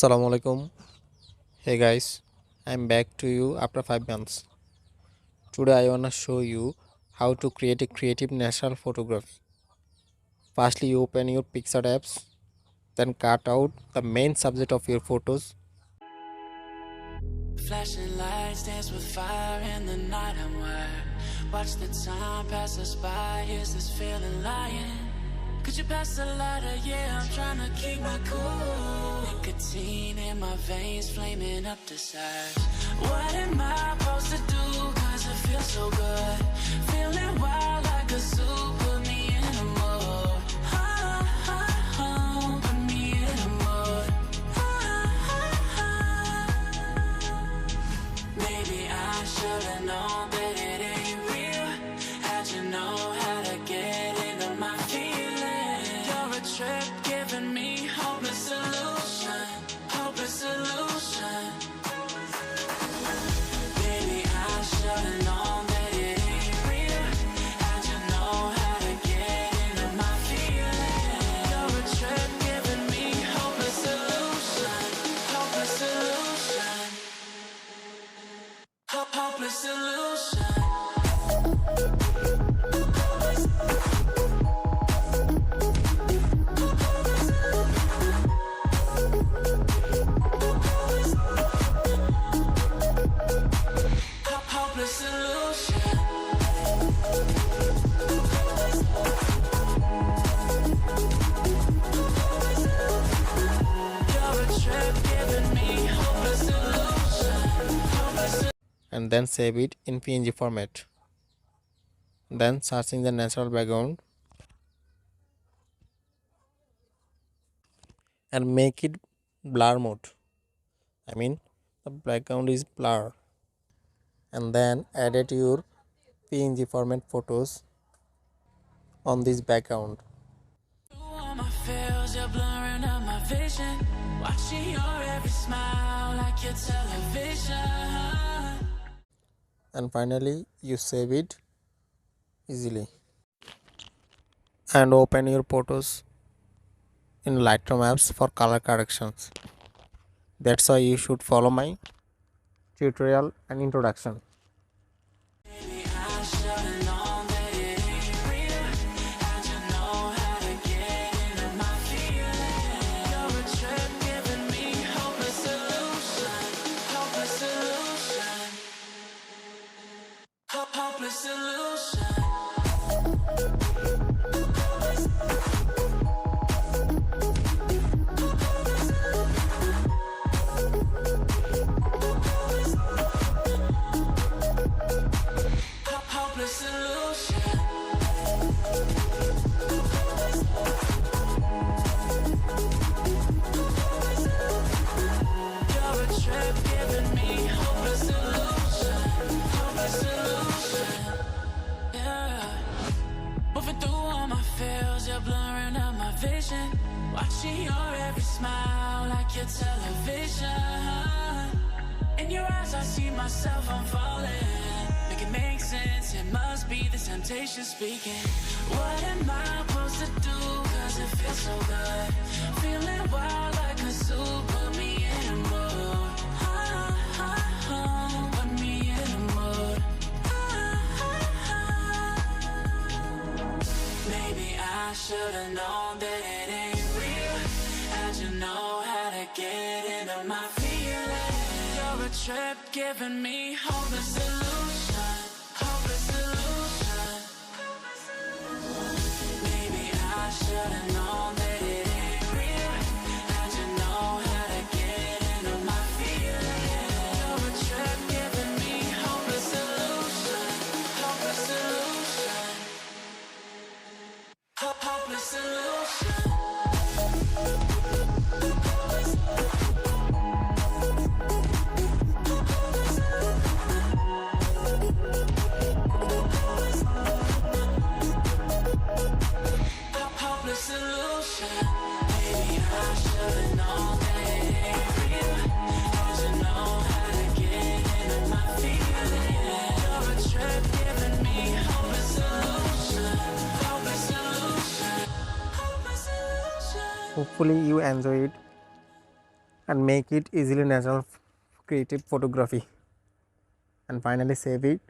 Assalamu alaikum. Hey guys, I'm back to you after 5 months. Today I wanna show you how to create a creative natural photography. Firstly, you open your Pixar apps, then cut out the main subject of your photos. Flashing lights dance with fire in the night. I'm wired. Watch the time pass us by. Is this feeling lying? Could you pass the lighter? Yeah, I'm trying to keep my cool. Nicotine in my veins, flaming up desires. What am I supposed to do? Cause it feels so good. Feeling wild like a zoo. Put me in a mood. Put me in a mood. Maybe I should've known that it ain't real. How'd you know how to get into my feelings? You're a trip giving me hopeless solution. Hopeless solution. Maybe I should've known that it ain't real. How'd you know how to get into my feelings? You're a trip giving me hopeless solution. Hopeless solution. Hopeless solution. Hopeless solution. You're a trip giving me hopeless solution. Hopeless And then save it in PNG format. Then searching the natural background and make it blur mode. The background is blur. And then edit your PNG format photos on this background. all my feels, you're blurring up my vision. Watching your every smile like your television. And finally you save it easily and open your photos in Lightroom apps for color corrections. That's why you should follow my tutorial and introduction. Maybe I should've known that it ain't real. How'd you know how to get into my feelings? You're a trip giving me hopeless solution. Hopeless solution. Hopeless solution. Hopeless solution. You're a trip giving me hopeless solution. Hopeless solution. Yeah. Moving through all my feels, you're blurring up my vision. Watching your every smile like your television. In your eyes I see myself unfolding. Make it make sense, it must be the temptation speaking. What am I supposed to do? Cause it feels so good. Feeling wild like a zoo. Put me in a mood. Put me in a mood. Maybe I should've known that it ain't real. How'd you know how to get into my feelings? You're a trip giving me hopeless solution. Hopeless solution. Maybe I should've known that it ain't real. How'd you know how to get into my feelings? You're a trip giving me hopeless solution. Hopeless solution. Hopeless solution. Hopeless solution. Maybe I should've known that it ain't real. How'd you know how to get into my feelings? You're a trip giving me hopeless solution. Hopeless solution. Hopeless solution. Hopefully you enjoy it and make it easily natural creative photography, and finally save it